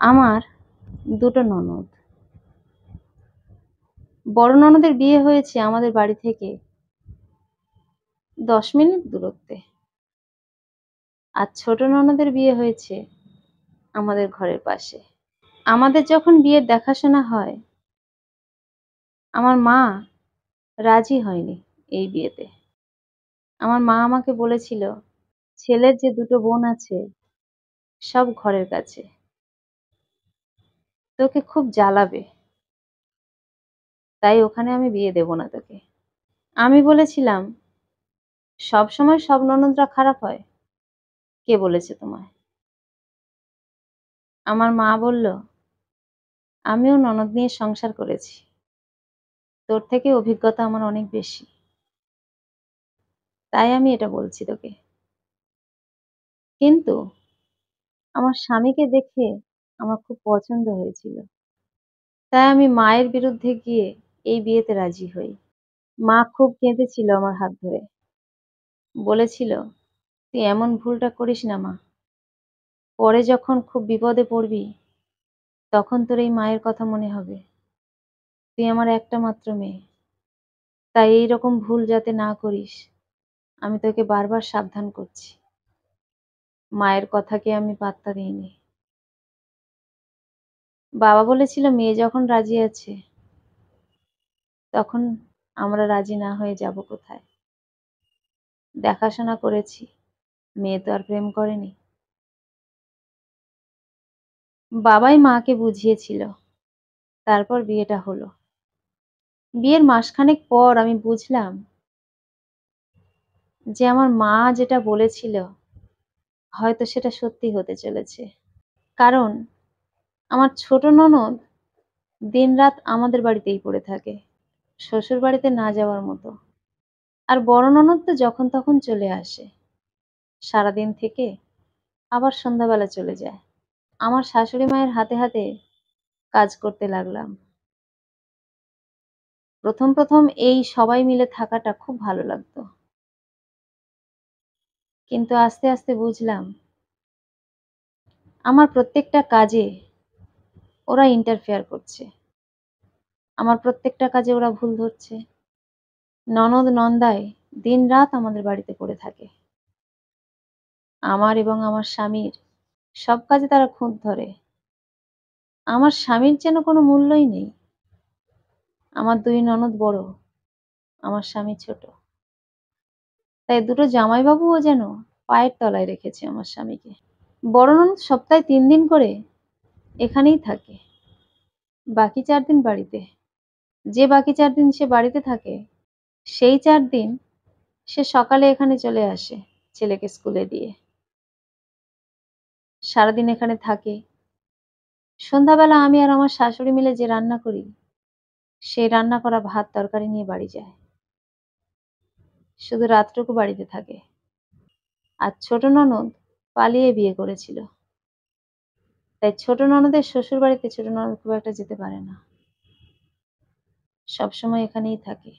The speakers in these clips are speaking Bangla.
আমার দুটো ননদ। বড় ননদের বিয়ে হয়েছে আমাদের বাড়ি থেকে ১০ মিনিট দূরত্বে। আর ছোট ননদের বিয়ে হয়েছে আমাদের ঘরের পাশে। আমাদের যখন বিয়ের দেখাশোনা হয়, আমার মা রাজি হয়নি এই বিয়েতে। আমার মা আমাকে বলেছিল, ছেলের যে দুটো বোন আছে সব ঘরের কাছে। তোকে খুব জ্বালাবে। তাই ওখানে আমি বিয়ে দেব না তোকে। আমি বলেছিলাম, সবসময় সব ননদরা খারাপ হয়? কে বলেছে তোমায়? আমার মা বলল, আমিও ননদ নিয়ে সংসার করেছি। তোর থেকে অভিজ্ঞতা আমার অনেক বেশি। তাই আমি এটা বলছি তোকে। কিন্তু আমার স্বামীকে দেখে আমার খুব পছন্দ হয়েছিল। তাই আমি মায়ের বিরুদ্ধে গিয়ে এই বিয়েতে রাজি হই। মা খুব কেঁদেছিল আমার হাত ধরে। বলেছিল, তুই এমন ভুলটা করিস না মা। পরে যখন খুব বিপদে পড়বি, তখন তোর এই মায়ের কথা মনে হবে। তুই আমার একটা মাত্র মেয়ে। তাই এইরকম ভুল যাতে না করিস, আমি তোকে বারবার সাবধান করছি। মায়ের কথাকে আমি পাত্তা দিইনি। বাবা বলেছিল, মেয়ে যখন রাজি আছে, তখন আমরা রাজি না হয়ে যাব কোথায়? দেখাশোনা করেছি, মেয়ে তো আর প্রেম করেনি। বাবাই মাকে বুঝিয়েছিল, তারপর বিয়েটা হলো। বিয়ের মাসখানেক পর আমি বুঝলাম যে আমার মা যেটা বলেছিল হয়তো সেটা সত্যি হতে চলেছে। কারণ আমার ছোট ননদ দিনরাত আমাদের বাড়িতেই পড়ে থাকে, শ্বশুর বাড়িতে না যাওয়ার মতো। আর বড় ননদ তো যখন তখন চলে আসে, সারাদিন থেকে আবার সন্ধ্যাবেলা চলে যায়। আমার শাশুড়ি মায়ের হাতে হাতে কাজ করতে লাগলাম। প্রথম প্রথম এই সবাই মিলে থাকাটা খুব ভালো লাগতো, কিন্তু আস্তে আস্তে বুঝলাম আমার প্রত্যেকটা কাজে ওরা ইন্টারফেয়ার করছে। আমার প্রত্যেকটা কাজে ওরা ভুল ধরছে। ননদ নন্দায় দিনরাত আমাদের বাড়িতে পড়ে থাকে। আমার এবং আমার স্বামীর সব কাজে তারা খুঁত ধরে। আমার স্বামীর যেন কোনো মূল্যই নেই। আমার দুই ননদ বড়, আমার স্বামী ছোট। তাই দুটো জামাইবাবুও যেন পায়ের তলায় রেখেছে আমার স্বামীকে। বড় ননদ সপ্তাহে ৩ দিন করে এখানেই থাকে, বাকি ৪ দিন বাড়িতে। যে বাকি ৪ দিন সে বাড়িতে থাকে, সেই ৪ দিন সে সকালে এখানে চলে আসে ছেলেকে স্কুলে দিয়ে। সারাদিন এখানে থাকে। সন্ধ্যাবেলা আমি আর আমার শাশুড়ি মিলে যে রান্না করি, সেই রান্না করা ভাত তরকারি নিয়ে বাড়ি যায়। শুধু রাতটুকু বাড়িতে থাকে। আর ছোট ননদ পালিয়ে বিয়ে করেছিল। তাই ছোট ননদের শ্বশুর বাড়িতে ছোট ননদ খুব একটা যেতে পারে না, সবসময় এখানেই থাকে।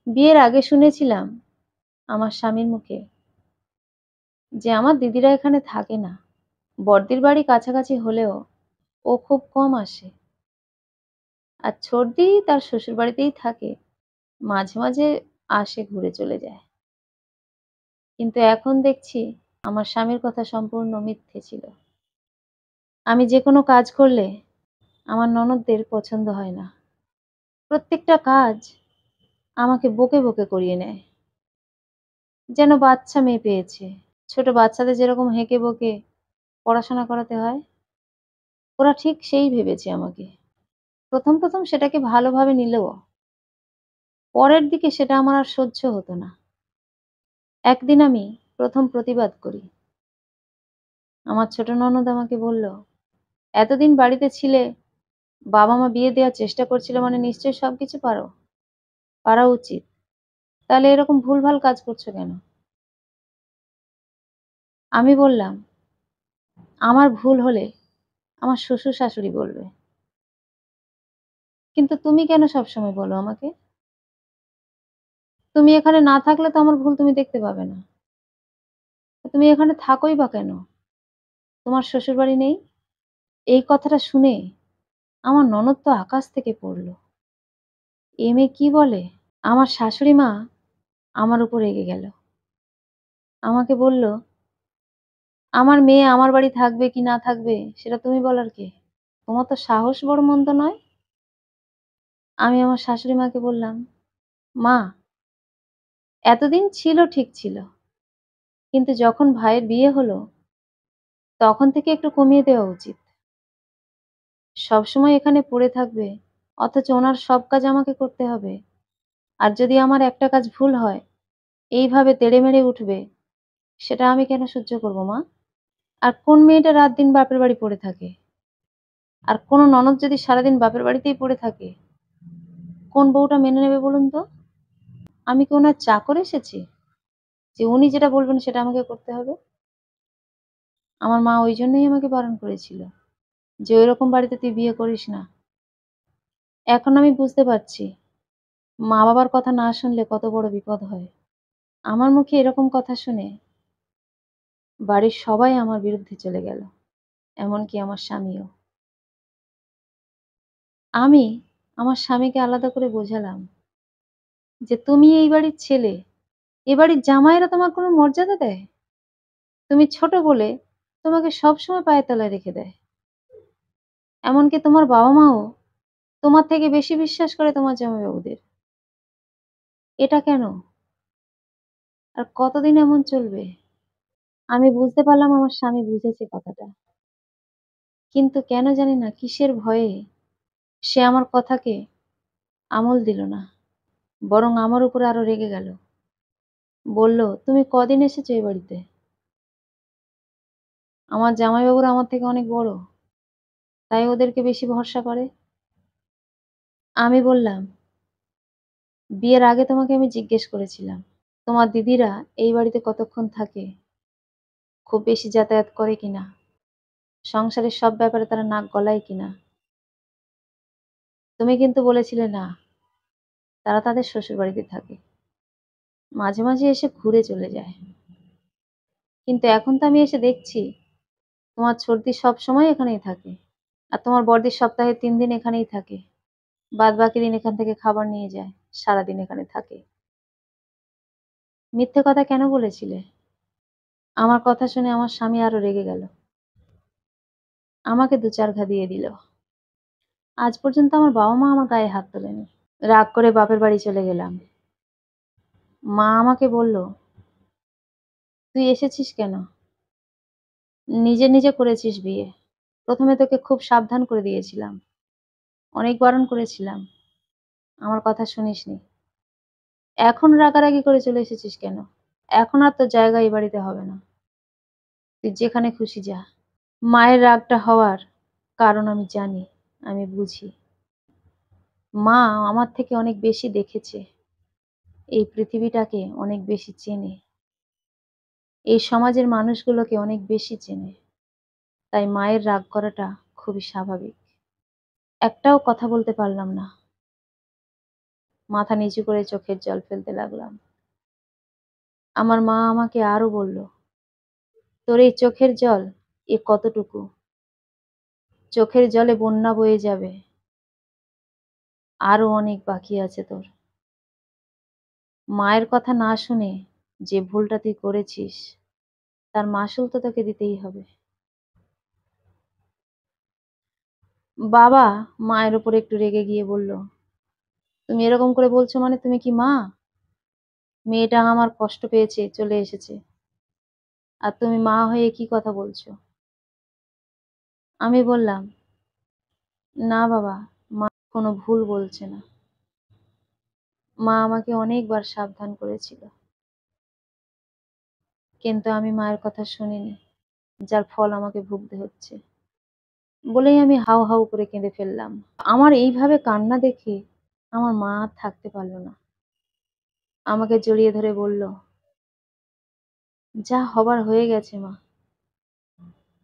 বিয়ের আগে শুনেছিলাম আমার স্বামীর মুখে যে আমার দিদিরা এখানে থাকে না। বড়দির বাড়ি কাছাকাছি হলেও ও খুব কম আসে। আর ছোটদি তার শ্বশুর বাড়িতেই থাকে, মাঝে মাঝে আসে, ঘুরে চলে যায়। কিন্তু এখন দেখছি আমার স্বামীর কথা সম্পূর্ণ মিথ্যে ছিল। আমি যে কোনো কাজ করলে আমার ননদদের পছন্দ হয় না। প্রত্যেকটা কাজ আমাকে বকে বকে করিয়ে নেয়, যেন বাচ্চা মেয়ে পেয়েছে। ছোট বাচ্চাদের যেরকম হেঁকে বকে পড়াশোনা করাতে হয়, ওরা ঠিক সেই ভেবেছে আমাকে। প্রথম প্রথম সেটাকে ভালোভাবে নিলেও পরের দিকে সেটা আমার আর সহ্য হতো না। একদিন আমি প্রথম প্রতিবাদ করি। আমার ছোট ননদ আমাকে বলল, এতদিন বাড়িতে ছিলে, বাবা মা বিয়ে দেওয়ার চেষ্টা করছিল মানে নিশ্চয়ই সবকিছু পারো, পারা উচিত। তাহলে এরকম ভুলভাল কাজ করছো কেন? আমি বললাম, আমার ভুল হলে আমার শ্বশুর শাশুড়ি বলবে, কিন্তু তুমি কেন সবসময় বলো আমাকে? তুমি এখানে না থাকলে তো আমার ভুল তুমি দেখতে পাবে না। তুমি এখানে থাকোই বা কেন? তোমার শ্বশুর বাড়ি নেই? এই কথাটা শুনে আমার ননদ তো আকাশ থেকে পড়ল। এ মেয়ে কি বলে? আমার শাশুড়ি মা আমার উপর রেগে গেল। আমাকে বলল, "আমার মেয়ে আমার বাড়ি থাকবে কি না থাকবে সেটা তুমি বলার কে? তোমার তো সাহস বড় মন্দ নয়।" আমি আমার শাশুড়ি মাকে বললাম, "মা, এতদিন ছিল ঠিক ছিল। কিন্তু যখন ভাইয়ের বিয়ে হলো তখন থেকে একটু কমিয়ে দেওয়া উচিত। সবসময় এখানে পড়ে থাকবে অথচ ওনার সব কাজ আমাকে করতে হবে। আর যদি আমার একটা কাজ ভুল হয় এইভাবে তেড়ে-মেড়ে উঠবে সেটা আমি কেন সহ্য করব মা? আর কোন মেয়েটা রাত-দিন বাপের বাড়ি পড়ে থাকে? আর কোন ননদ যদি সারাদিন বাপের বাড়িতেই পড়ে থাকে, কোন বউটা মেনে নেবে বলুন তো? আমি কি ওনার চাকর এসেছি যে উনি যেটা বলবেন সেটা আমাকে করতে হবে?" আমার মা ওইজন্যই আমাকে বারণ করেছিল যে, "ওইরকম বাড়িতে তুই বিয়ে করিস না।" এখন আমি বুঝতে পারছি মা-বাবার কথা না শুনলে কত বড় বিপদ হয়। আমার মুখে এরকম কথা শুনে বাড়ির সবাই আমার বিরুদ্ধে চলে গেল, এমনকি আমার স্বামীও। আমি আমার স্বামীকে আলাদা করে বোঝালাম যে, "তুমি এই বাড়ির ছেলে, এ বাড়ির জামাইরা তোমার কোনো মর্যাদা দেয়? তুমি ছোট বলে তোমাকে সবসময় পায়ের তলায় রেখে দেয়। এমনকি তোমার বাবা-মাও তোমার থেকে বেশি বিশ্বাস করে তোমার জামাইবাবুদের। এটা কেন? আর কতদিন এমন চলবে?" আমি বুঝতে পারলাম আমার স্বামী বুঝেছে কথাটা। কিন্তু কেন জানি না কিসের ভয়ে সে আমার কথাকে আমল দিল না। বরং আমার উপরে আরো রেগে গেল। বলল, "তুমি কদিন এসেছো এ বাড়িতে? আমার জামাইবাবুরা আমার থেকে অনেক বড়, তাই ওদেরকে বেশি ভরসা করে?" আমি বললাম, "বিয়ের আগে তোমাকে আমি জিজ্ঞেস করেছিলাম, তোমার দিদিরা এই বাড়িতে কতক্ষণ থাকে? খুব বেশি যাতায়াত করে কিনা? সংসারের সব ব্যাপারে তারা নাক গলায় কিনা? তুমি কিন্তু বলেছিলে না, তারা তাদের শ্বশুরবাড়িতে থাকে। মাঝে, মাঝে এসে ঘুরে চলে যায়। কিন্তু এখন তো আমি এসে দেখছি, তোমার ছোটদি সবসময় এখানেই থাকে। আর তোমার বড়দি সপ্তাহে ৩ দিন এখানেই থাকে। বাদবাকি দিন এখান থেকে খাবার নিয়ে যায়। সারাদিন এখানে থাকে। মিথ্যে কথা কেন বলেছিলে?" আমার কথা শুনে আমার স্বামী আরো রেগে গেল। আমাকে ২-৪ ঘা দিয়ে দিল। আজ পর্যন্ত আমার বাবা-মা আমার গায়ে হাত তোলেনি। রাগ করে বাপের বাড়ি চলে গেলাম। মা আমাকে বলল, "তুই এসেছিস কেন? নিজে, নিজে করেছিস বিয়ে। ১ম এ তোকে খুব সাবধান করে দিয়েছিলাম। অনেক বারণ করেছিলাম। আমার কথা শুনিসনি। এখন রাগারাগি করে চলে এসেছিস কেন? এখন আর তোর জায়গা এই বাড়িতে হবে না। তুই যেখানে খুশি যা।" মায়ের রাগটা হওয়ার কারণ আমি জানি, আমি বুঝি। মা আমার থেকে অনেক বেশি দেখেছে। এই পৃথিবীটাকে অনেক বেশি চেনে। এই সমাজের মানুষগুলোকে অনেক বেশি চেনে। তাই মায়ের রাগ করাটা খুবই স্বাভাবিক। একটাও কথা বলতে পারলাম না। মাথা নিচু করে চোখের জল ফেলতে লাগলাম। আমার মা আমাকে আরো বলল, "তোর এই চোখের জল এ কতটুকু? চোখের জলে বন্যা বয়ে যাবে। আরো অনেক বাকি আছে তোর। মায়ের কথা না শুনে যে ভুলটা তুই করেছিস তার মাসুল তো তোকে দিতেই হবে।" বাবা মায়ের উপর একটু রেগে গিয়ে বলল, "তুমি এরকম করে বলছো মানে তুমি কি মা? মেয়েটা আমার কষ্ট পেয়েছে চলে এসেছে। আর তুমি মা হয়ে কি কথা বলছো?" আমি বললাম, "না বাবা, মা কোনো ভুল বলছে না। মা আমাকে অনেকবার সাবধান করেছিল। কিন্তু আমি মায়ের কথা শুনিনি। যার ফল আমাকে ভুগতে হচ্ছে।" বলেই আমি হাউ, হাউ করে কেঁদে ফেললাম। আমার এইভাবে কান্না দেখে আমার মা আর থাকতে পারল না। আমাকে জড়িয়ে ধরে বলল, "যা হবার হয়ে গেছে মা।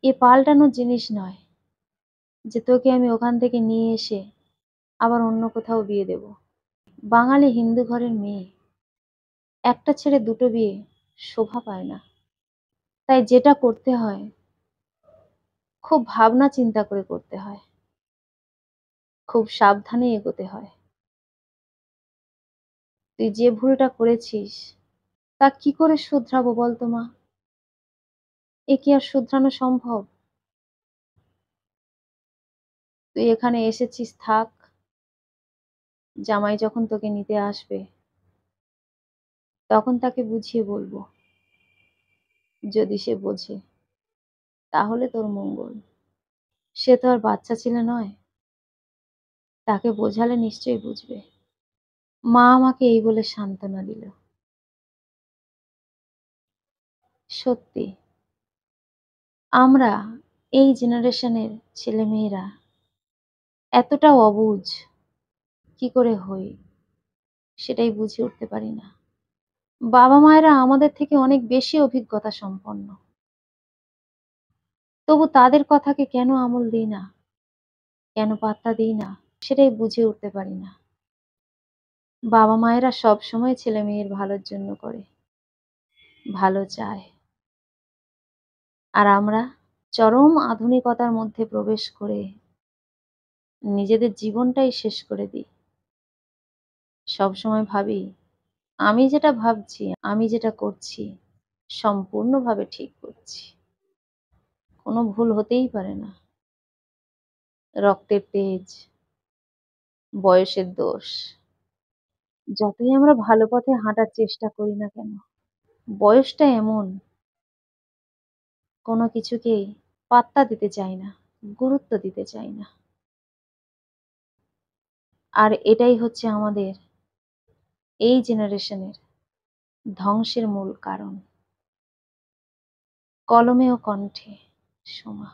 এ পাল্টানোর জিনিস নয় যে তোকে আমি ওখান থেকে নিয়ে এসে আবার অন্য কোথাও বিয়ে দেব। বাঙালি হিন্দু ঘরের মেয়ে, একটা ছেড়ে দুটো বিয়ে শোভা পায় না। তাই যেটা করতে হয় খুব ভাবনা চিন্তা করে করতে হয়, খুব সাবধানে এগোতে হয়। তুই যে ভুলটা করেছিস তা কি করে শুধরাবো বলতো মা? এ কি আর শুধরানো সম্ভব? তুই এখানে এসেছিস থাক, জামাই যখন তোকে নিতে আসবে তখন তাকে বুঝিয়ে বলবো। যদি সে বোঝে তাহলে তোর মঙ্গল। সে তো আর বাচ্চা ছেলে নয়, তাকে বোঝালে নিশ্চয়ই বুঝবে। মা আমাকে এই বলে সান্ত্বনা দিল। সত্যি আমরা এই জেনারেশনের ছেলেমেয়েরা এতটাও অবুঝ কি করে হই সেটাই বুঝে উঠতে পারি না। বাবা মায়েরা আমাদের থেকে অনেক বেশি অভিজ্ঞতা সম্পন্ন, তবু তাদের কথাকে কেন আমল দিই না, কেন পাত্তা দিই না সেটাই বুঝে উঠতে পারি না। বাবা মায়েরা সব সময় ছেলে মেয়ের ভালোর জন্য করে, ভালো চায়, আর আমরা চরম আধুনিকতার মধ্যে প্রবেশ করে নিজেদের জীবনটাই শেষ করে দিই। সবসময় ভাবি আমি যেটা ভাবছি, আমি যেটা করছি সম্পূর্ণভাবে ঠিক করছি, কোনো ভুল হতেই পারে না। রক্তের তেজ, বয়সের দোষ, যতই আমরা ভালো পথে হাঁটার চেষ্টা করি না কেন, বয়সটা এমন, কোনো কিছুকেই পাত্তা দিতে চায় না, গুরুত্ব দিতে চায় না। আর এটাই হচ্ছে আমাদের এই জেনারেশনের ধ্বংসের মূল কারণ। কলমে ও কণ্ঠে, সোমা।